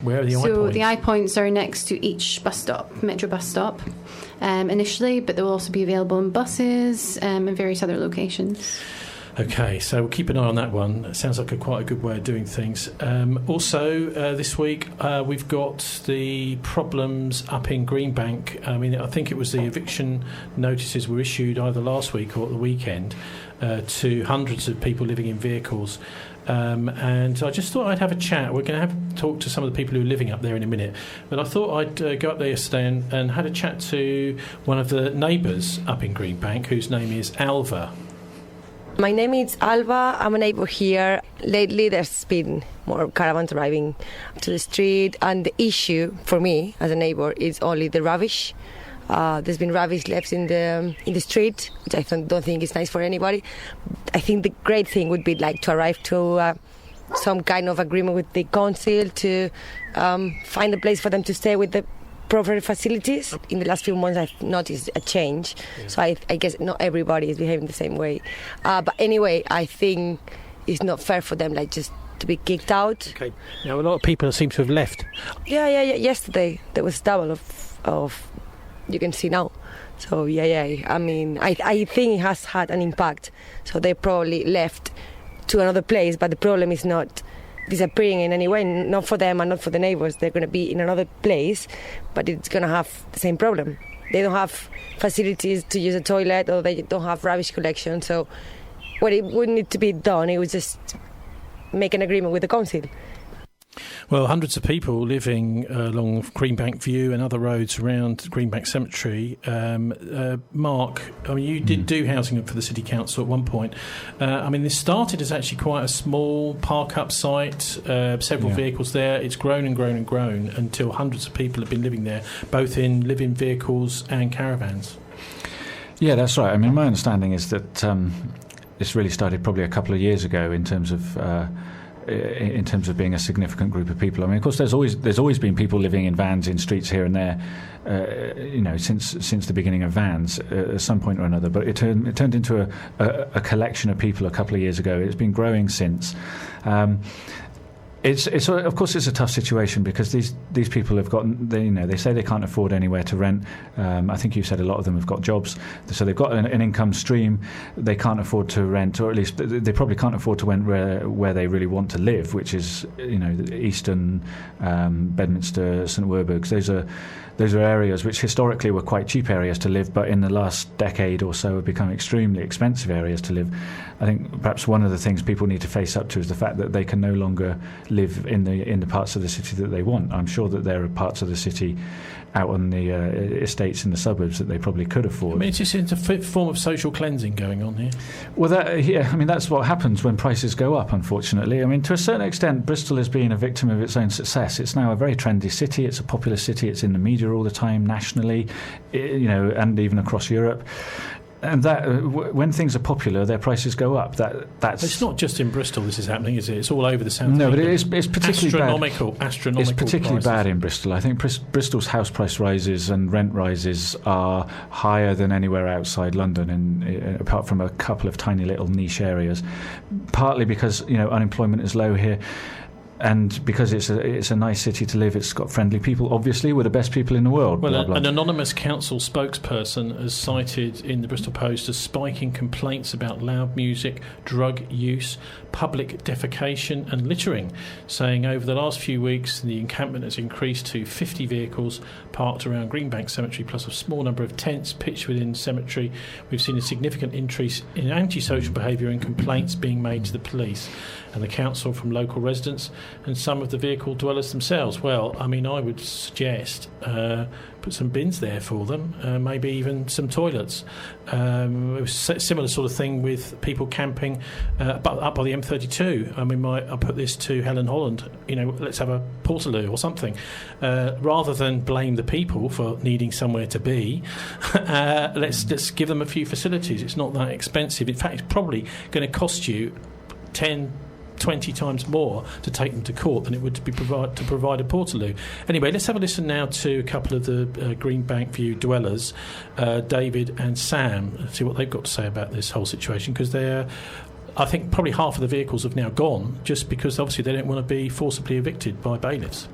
Where are the eye So points? the eye points are next to each bus stop, metro bus stop, initially, but they'll also be available in buses and various other locations. Okay, so we'll keep an eye on that one. It sounds like quite a good way of doing things. Also, this week we've got the problems up in Greenbank. I mean, I think it was the eviction notices were issued either last week or at the weekend to hundreds of people living in vehicles. And I just thought I'd have a chat. We're going to talk to some of the people who are living up there in a minute. But I thought I'd go up there yesterday and had a chat to one of the neighbours up in Greenbank, whose name is Alva. My name is Alva. I'm a neighbour here. Lately, there's been more caravans arriving to the street, and the issue for me as a neighbour is only the rubbish. There's been rubbish left in the street, which I don't think is nice for anybody. I think the great thing would be like to arrive to some kind of agreement with the council to find a place for them to stay with the proper facilities. In the last few months, I've noticed a change. Yeah. So I guess not everybody is behaving the same way. But anyway, I think it's not fair for them, like, just to be kicked out. Okay. Now, a lot of people seem to have left. Yeah. Yesterday, there was double of you can see now. So, yeah. I mean, I think it has had an impact. So they probably left to another place, but the problem is not disappearing in any way, not for them and not for the neighbours. They're going to be in another place, but it's going to have the same problem. They don't have facilities to use a toilet, or they don't have rubbish collection. So what it would need to be done, it was just make an agreement with the council. Well, hundreds of people living along Greenbank View and other roads around Greenbank Cemetery. Mark, I mean, you did do housing for the City Council at one point. I mean, this started as actually quite a small park-up site, several vehicles there. It's grown and grown and grown until hundreds of people have been living there, both in living vehicles and caravans. Yeah, that's right. I mean, my understanding is that this really started probably a couple of years ago in terms of being a significant group of people. I mean, of course, there's always been people living in vans in streets here and there, since the beginning of vans at some point or another. But it turned into a collection of people a couple of years ago. It's been growing since. It's of course it's a tough situation because these people have got, they say they can't afford anywhere to rent. I think you said a lot of them have got jobs, so they've got an income stream. They can't afford to rent, or at least they probably can't afford to rent where they really want to live, which is Easton, Bedminster, St Werburgh's. Those are areas which historically were quite cheap areas to live, but in the last decade or so have become extremely expensive areas to live. I think perhaps one of the things people need to face up to is the fact that they can no longer live in the parts of the city that they want. I'm sure that there are parts of the city out on the estates in the suburbs that they probably could afford. I mean, it's just a form of social cleansing going on here. Well, that's what happens when prices go up, unfortunately. I mean, to a certain extent, Bristol has been a victim of its own success. It's now a very trendy city. It's a popular city. It's in the media all the time, nationally, and even across Europe. And that when things are popular, their prices go up. That's. It's not just in Bristol. This is happening, is it? It's all over the south. No, but it's particularly astronomical. It's particularly prices. bad in Bristol. I think Bristol's house price rises and rent rises are higher than anywhere outside London, and apart from a couple of tiny little niche areas. Partly because unemployment is low here. And because it's a nice city to live, it's got friendly people. Obviously, we're the best people in the world. Well, blah, blah. An anonymous council spokesperson has cited in the Bristol Post a spike in complaints about loud music, drug use, public defecation and littering, saying over the last few weeks the encampment has increased to 50 vehicles parked around Greenbank Cemetery, plus a small number of tents pitched within the cemetery. We've seen a significant increase in antisocial behaviour and complaints being made to the police and the council from local residents and some of the vehicle dwellers themselves. Well, I mean, I would suggest put some bins there for them, maybe even some toilets. It was a similar sort of thing with people camping up by the M32. I mean, I put this to Helen Holland, let's have a portaloo or something. Rather than blame the people for needing somewhere to be, let's give them a few facilities. It's not that expensive. In fact, it's probably going to cost you 10-20 times more to take them to court than it would to provide a portaloo. Anyway, let's have a listen now to a couple of the Greenbank View dwellers, David and Sam, see what they've got to say about this whole situation, because I think probably half of the vehicles have now gone just because obviously they don't want to be forcibly evicted by bailiffs.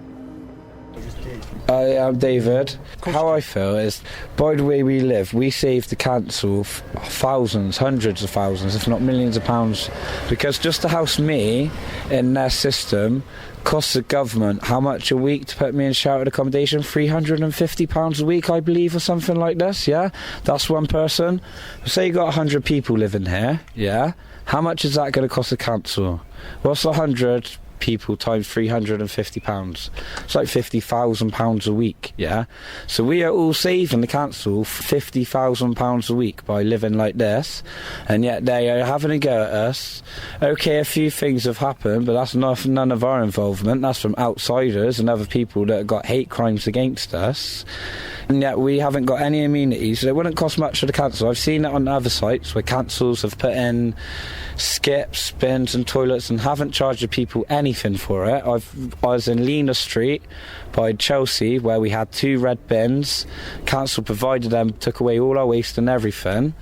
I'm David. How I feel is, by the way we live, we save the council thousands, hundreds of thousands, if not millions of pounds, because just to house me in their system costs the government how much a week to put me in sheltered accommodation? £350 a week, I believe, or something like this, yeah? That's one person. Say you got 100 people living here, yeah? How much is that going to cost the council? What's 100 people times £350? It's like £50,000 a week, yeah? So we are all saving the council £50,000 a week by living like this, and yet they are having a go at us. Okay, a few things have happened, but that's none of our involvement. That's from outsiders and other people that have got hate crimes against us. And yet we haven't got any amenities. So it wouldn't cost much for the council. I've seen it on other sites where councils have put in skips, bins and toilets and haven't charged the people anything for it. I was in Lena Street by Chelsea where we had 2 red bins. Council provided them, took away all our waste and everything.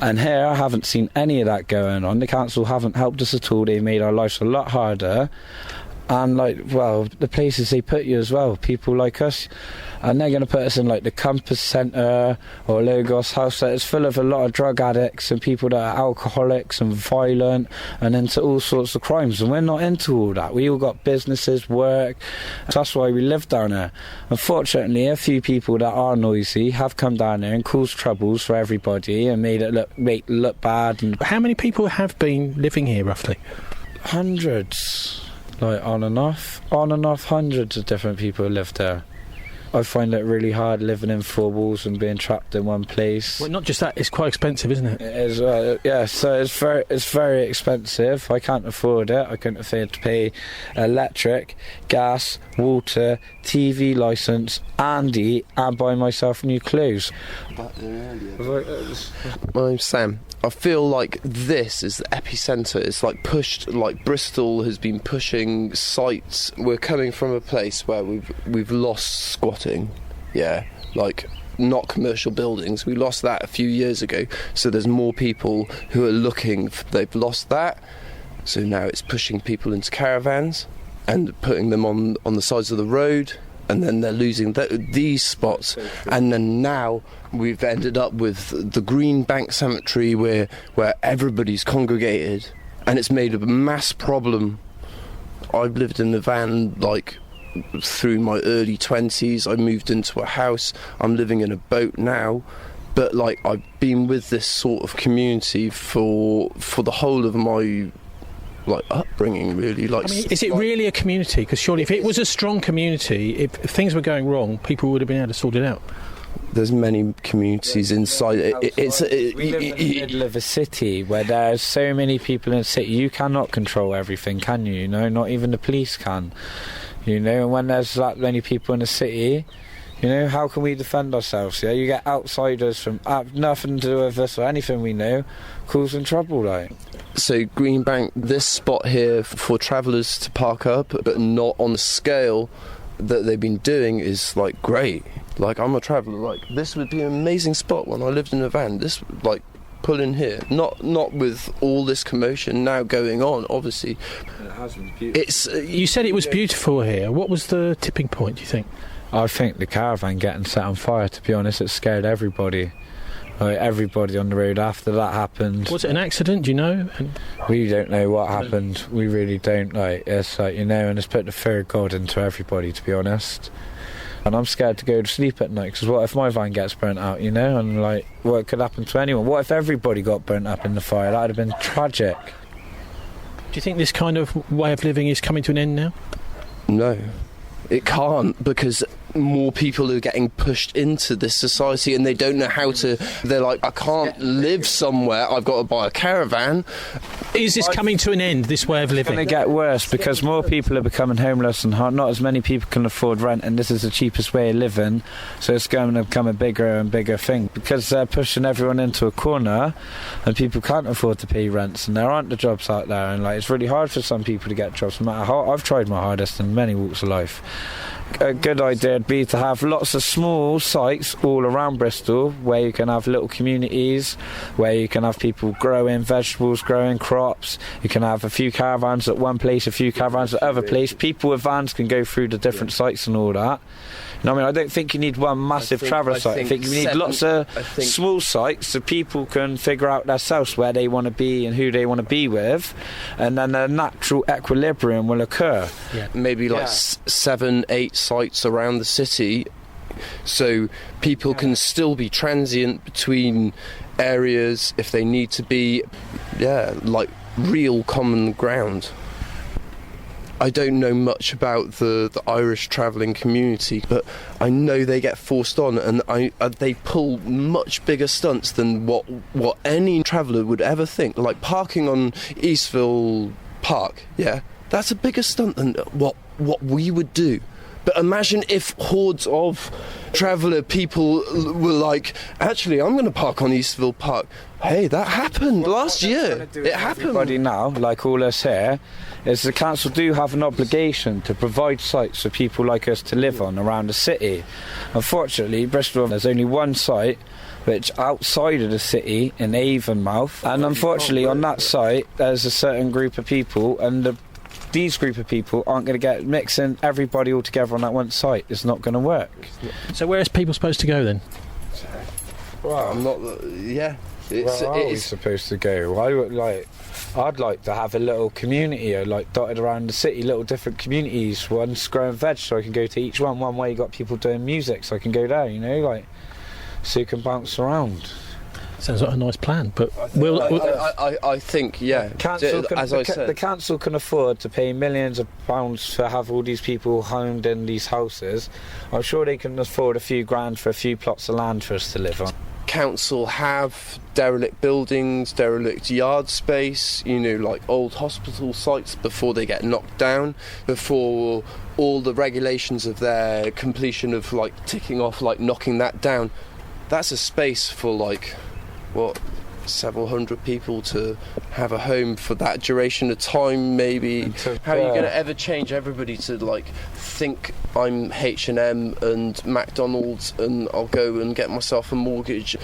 And here I haven't seen any of that going on. The council haven't helped us at all. They made our lives a lot harder. And the places they put you as well, people like us, and they're going to put us in like the Compass Centre or Logos House that is full of a lot of drug addicts and people that are alcoholics and violent and into all sorts of crimes, and we're not into all that. We all got businesses, work, so that's why we live down there. Unfortunately, a few people that are noisy have come down there and caused troubles for everybody and made it look bad. And how many people have been living here roughly? Hundreds. On and off, hundreds of different people live there. I find it really hard living in 4 walls and being trapped in one place. Well, not just that, it's quite expensive, isn't it? It is, yeah, so it's very expensive. I can't afford it. I couldn't afford to pay electric, gas, water, TV licence, and eat, and buy myself new clothes. My name's Sam. I feel like this is the epicentre. It's like pushed, like Bristol has been pushing sites. We're coming from a place where we've lost squatting, yeah, like not commercial buildings. We lost that a few years ago. So there's more people who are looking. They've lost that. So now it's pushing people into caravans and putting them on the sides of the road. And then they're losing these spots, and then now we've ended up with the Greenbank cemetery where everybody's congregated, and it's made a mass problem. I've lived in the van through my early 20s. I moved into a house. I'm living in a boat now, but I've been with this sort of community for the whole of my upbringing, really. Is it really a community? Because surely if it was a strong community, if things were going wrong, people would have been able to sort it out. There's many communities inside it. We live in the middle of a city where there's so many people in the city. You cannot control everything, can you? You know, not even the police can. You know, and when there's that many people in the city, you know, how can we defend ourselves? Yeah, you get outsiders from nothing to do with us or anything we know causing trouble, So Greenbank, this spot here for travellers to park up, but not on the scale that they've been doing, is great. I'm a traveller. This would be an amazing spot when I lived in a van. This pull in here, not with all this commotion now going on. Obviously, it has been beautiful. You said it was beautiful here. What was the tipping point, do you think? I think the caravan getting set on fire, to be honest, it scared everybody. Everybody on the road after that happened. Was it an accident, do you know? We don't know what happened. We really don't. It's and it's put the fear of God into everybody, to be honest. And I'm scared to go to sleep at night, because what if my van gets burnt out, you know? And what could happen to anyone? What if everybody got burnt up in the fire? That would have been tragic. Do you think this kind of way of living is coming to an end now? No. It can't, because more people are getting pushed into this society and they don't know how to. They're I can't live somewhere, I've got to buy a caravan. Is this coming to an end, this way of living? It's going to get worse, because more people are becoming homeless and not as many people can afford rent, and this is the cheapest way of living, so it's going to become a bigger and bigger thing, because they're pushing everyone into a corner and people can't afford to pay rents, and there aren't the jobs out there, and it's really hard for some people to get jobs, no matter how. I've tried my hardest in many walks of life, a good idea would be to have lots of small sites all around Bristol where you can have little communities, where you can have people growing vegetables, growing crops. You can have a few caravans at one place, a few caravans at other place. People with vans can go through the different sites and all that. You know what I mean? I don't think you need one massive travel site. I think you need lots of small sites so people can figure out themselves where they want to be and who they want to be with, and then a natural equilibrium will occur. Yeah. Maybe like 7-8 sites around the city, so people can still be transient between areas if they need to be, like real common ground. I don't know much about the Irish travelling community, but I know they get forced on, and they pull much bigger stunts than what any traveller would ever think. Like parking on Eastville Park, that's a bigger stunt than what we would do. But imagine if hordes of traveller people were like, actually, I'm going to park on Eastville Park. Hey, that happened last year. It happened. Everybody now, like all us here, is the council do have an obligation to provide sites for people like us to live on around the city. Unfortunately, Bristol, there's only one site which outside of the city in Avonmouth, and unfortunately on that site there's a certain group of people, and these group of people aren't going to get mixing everybody all together on that one site. It's not going to work. So where is people supposed to go then? Well, I'm not. Where are we supposed to go? I'd like to have a little community, like dotted around the city, little different communities. One's growing veg, so I can go to each one. One way you got people doing music, so I can go there. You know, like so you can bounce around. Sounds like a nice plan, but I think, the council can afford to pay millions of pounds to have all these people homed in these houses. I'm sure they can afford a few grand for a few plots of land for us to live on. Council have derelict buildings, derelict yard space, like old hospital sites before they get knocked down, before all the regulations of their completion of ticking off, knocking that down. That's a space for several hundred people to have a home for that duration of time, maybe. How are you going to ever change everybody to think I'm H&M and McDonald's and I'll go and get myself a mortgage?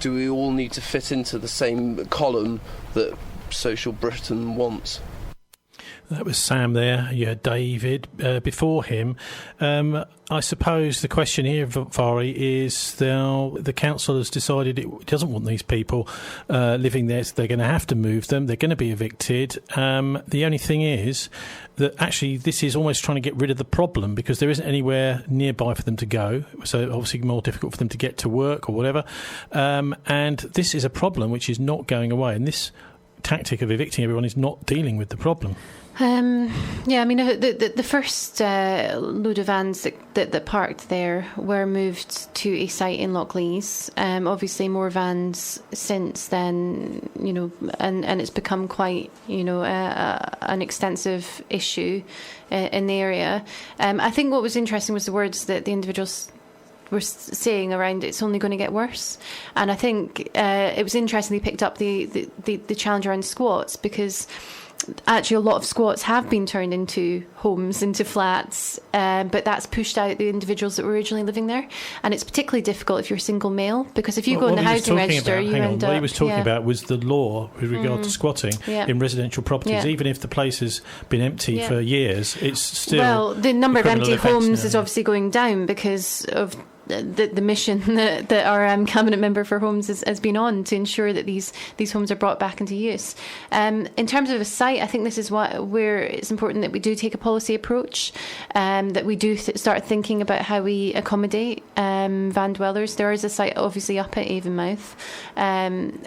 Do we all need to fit into the same column that social Britain wants? That was Sam there. You had David before him. I suppose the question here, Vari, is now the council has decided it doesn't want these people living there, so they're going to have to move them. They're going to be evicted. The only thing is that actually this is almost trying to get rid of the problem, because there isn't anywhere nearby for them to go, so obviously more difficult for them to get to work or whatever. And this is a problem which is not going away, and this tactic of evicting everyone is not dealing with the problem. The first load of vans that parked there were moved to a site in Lochleys. Obviously, more vans since then, and it's become quite, an extensive issue in the area. I think what was interesting was the words that the individuals were saying around it's only going to get worse, and I think it was interesting they picked up the challenge around squats, because actually a lot of squats have been turned into homes, into flats, but that's pushed out the individuals that were originally living there, and it's particularly difficult if you're single male, because if you go in the housing register, you end up... What he was talking about was the law with regard to squatting in residential properties. Even if the place has been empty for years, it's still... Well, the number of empty homes is obviously going down because of the mission that our cabinet member for homes has been on, to ensure that these homes are brought back into use. In terms of a site, I think this is where it's important that we do take a policy approach, that we do start thinking about how we accommodate van dwellers. There is a site obviously up at Avonmouth,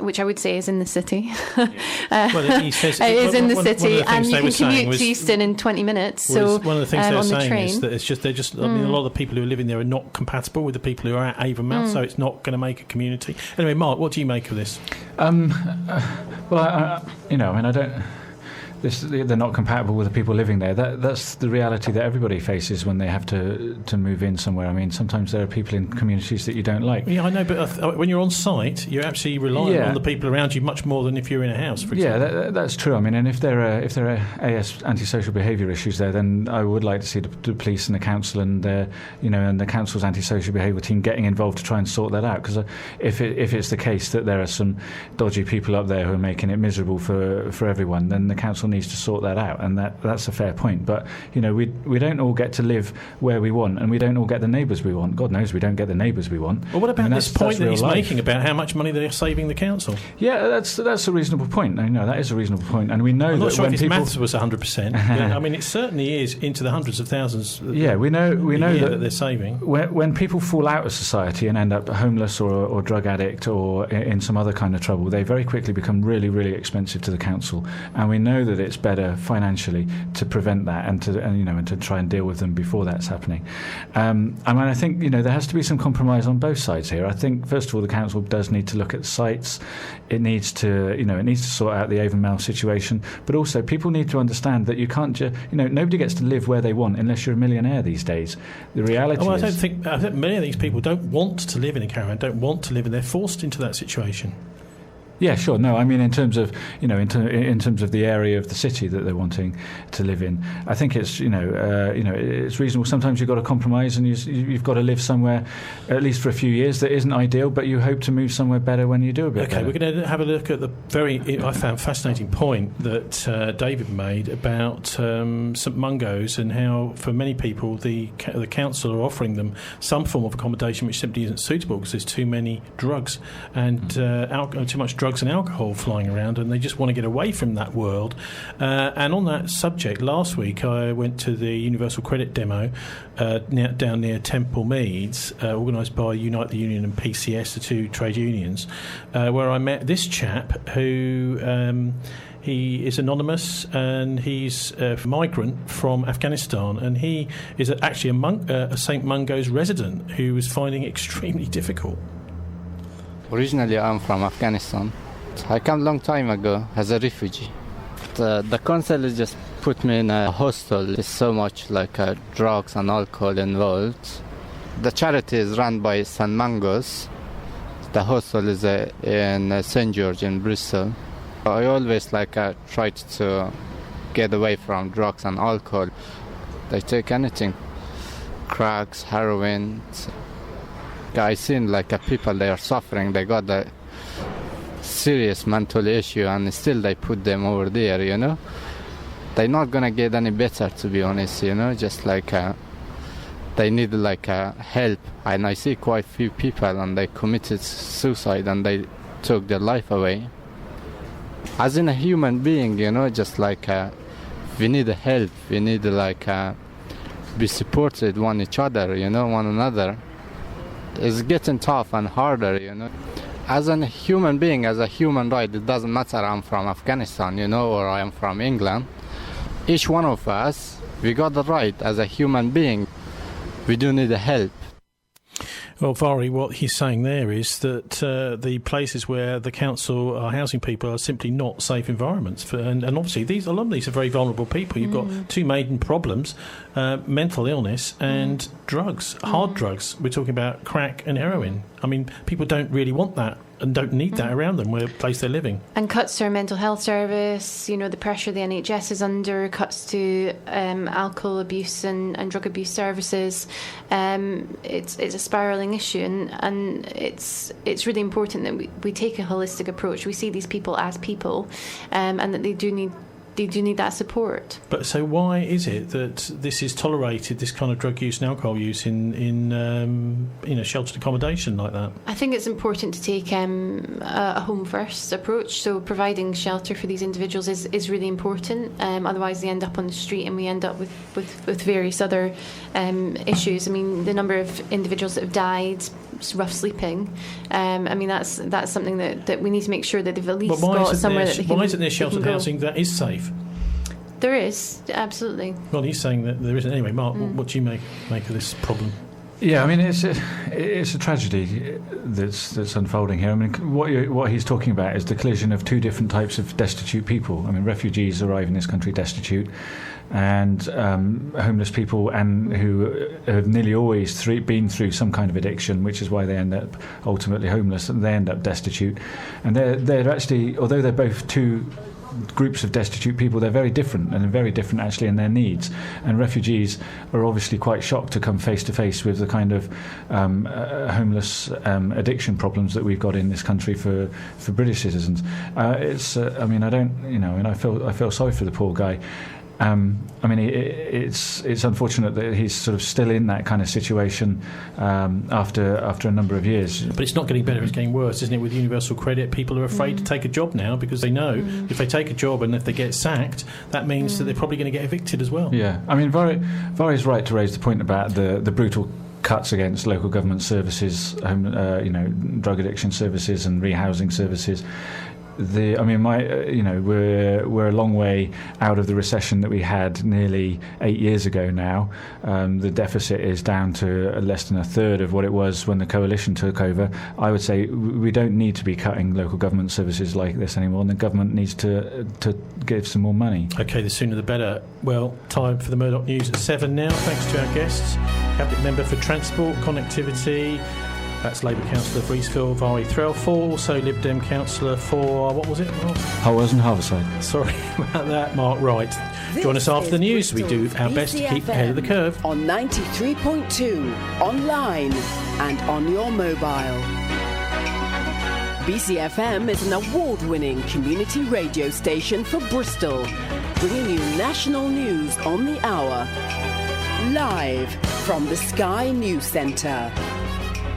which I would say is in the city. He says it is in the city, and you can commute to Euston in 20 minutes. So one of the things they're saying train. is that it's just a lot of the people who are living there are not compatible with the people who are at Avonmouth, so it's not going to make a community. Anyway, Mark, what do you make of this? I don't. they're not compatible with the people living there. That's the reality that everybody faces when they have to move in somewhere. I mean, sometimes there are people in communities that you don't like. Yeah, I know, but when you're on site, you're absolutely reliant on the people around you much more than if you're in a house, for example. Yeah, that's true. I mean, and if there are AS antisocial behaviour issues there, then I would like to see the police and the council and the council's antisocial behaviour team getting involved to try and sort that out. Because if it's the case that there are some dodgy people up there who are making it miserable for everyone, then the council needs to sort that out, and that's a fair point. But we don't all get to live where we want, and we don't all get the neighbours we want. God knows we don't get the neighbours we want. Well, what about this point that he's making about how much money they're saving the council? Yeah, that's a reasonable point. That is a reasonable point, and we know I'm not that sure when if his people maths was 100%, but I mean it certainly is into the hundreds of thousands. Yeah, we know that they're saving. When people fall out of society and end up homeless or drug addict or in some other kind of trouble, they very quickly become really, really expensive to the council, and we know that it's better financially to prevent that and to try and deal with them before that's happening. I mean, I think there has to be some compromise on both sides here. I think first of all the council does need to look at sites. It needs to sort out the Avonmouth situation, but also people need to understand that you can't nobody gets to live where they want unless you're a millionaire these days. The reality is, I think many of these people don't want to live in a caravan, don't want to live, and they're forced into that situation. Yeah, sure. No, I mean in terms of in terms of the area of the city that they're wanting to live in, I think it's it's reasonable. Sometimes you've got to compromise, and you've got to live somewhere at least for a few years that isn't ideal, but you hope to move somewhere better when you do a bit better. We're going to have a look at the I found fascinating point that David made about St Mungo's, and how for many people the council are offering them some form of accommodation which simply isn't suitable because there's too many drugs and too much drugs and alcohol flying around, and they just want to get away from that world. And on that subject, last week I went to the Universal Credit demo down near Temple Meads, organised by Unite the Union and PCS, the two trade unions, where I met this chap who he is anonymous, and he's a migrant from Afghanistan, and he is actually a St Mungo's resident who was finding it extremely difficult. Originally, I'm from Afghanistan. I came a long time ago as a refugee. The council just put me in a hostel. There's so much drugs and alcohol involved. The charity is run by St Mungo's. The hostel is in St George in Bristol. I always tried to get away from drugs and alcohol. They take anything, cracks, heroin. I seen people, they are suffering, they got a serious mental issue, and still they put them over there, They're not gonna get any better, to be honest, just they need help. And I see quite few people, and they committed suicide and they took their life away. As in a human being, just we need help, we need be supported one each other, one another. It's getting tough and harder, As a human being, as a human right, it doesn't matter I'm from Afghanistan, or I'm from England. Each one of us, we got the right as a human being. We do need help. Well, Vari, what he's saying there is that the places where the council are housing people are simply not safe environments. And obviously, a lot of these are very vulnerable people. You've got two main problems, mental illness and drugs, hard drugs. We're talking about crack and heroin. I mean, people don't really want that and don't need that around them, where place they're living. And cuts to our mental health service, the pressure the NHS is under, cuts to alcohol abuse and drug abuse services. It's a spiralling issue, and it's really important that we take a holistic approach. We see these people as people, and that they do need that support. But so why is it that this is tolerated, this kind of drug use and alcohol use in sheltered accommodation like that? I think it's important to take a home first approach. So providing shelter for these individuals is really important. Otherwise they end up on the street, and we end up with various other issues. I mean, the number of individuals that have died, rough sleeping. That's something that we need to make sure that they've at least got somewhere that they can. Why isn't there sheltered housing that is safe? There is, absolutely. Well, he's saying that there isn't. Anyway, Mark, what do you make of this problem? Yeah, I mean, it's a tragedy that's unfolding here. I mean, what he's talking about is the collision of two different types of destitute people. I mean, refugees arrive in this country destitute, and homeless people, and who have nearly always been through some kind of addiction, which is why they end up ultimately homeless, and they end up destitute. And they're actually, although they're both two groups of destitute people, they're very different, and they're very different actually in their needs. And refugees are obviously quite shocked to come face to face with the kind of homeless addiction problems that we've got in this country for British citizens. I mean, I don't, and I feel sorry for the poor guy. I mean, it's unfortunate that he's sort of still in that kind of situation after a number of years. But it's not getting better, it's getting worse, isn't it? With universal credit, people are afraid to take a job now because they know if they take a job and if they get sacked, that means that they're probably going to get evicted as well. Yeah, I mean, Vari's right to raise the point about the brutal cuts against local government services, drug addiction services and rehousing services. We're a long way out of the recession that we had nearly 8 years ago now. The deficit is down to less than a third of what it was when the coalition took over. I would say we don't need to be cutting local government services like this anymore, and the government needs to give some more money. OK, the sooner the better. Well, time for the Murdoch News at 7 now. Thanks to our guests. Cabinet Member for Transport, Connectivity, that's Labour Councillor for Eastfield, Vari Threlfall, also Lib Dem Councillor for, what was it, Mark? Holwells and Harborside. Sorry about that, Mark, right. Join us after the news. We do our best to keep ahead of the curve. On 93.2, online and on your mobile. BCFM is an award-winning community radio station for Bristol, bringing you national news on the hour. Live from the Sky News Centre.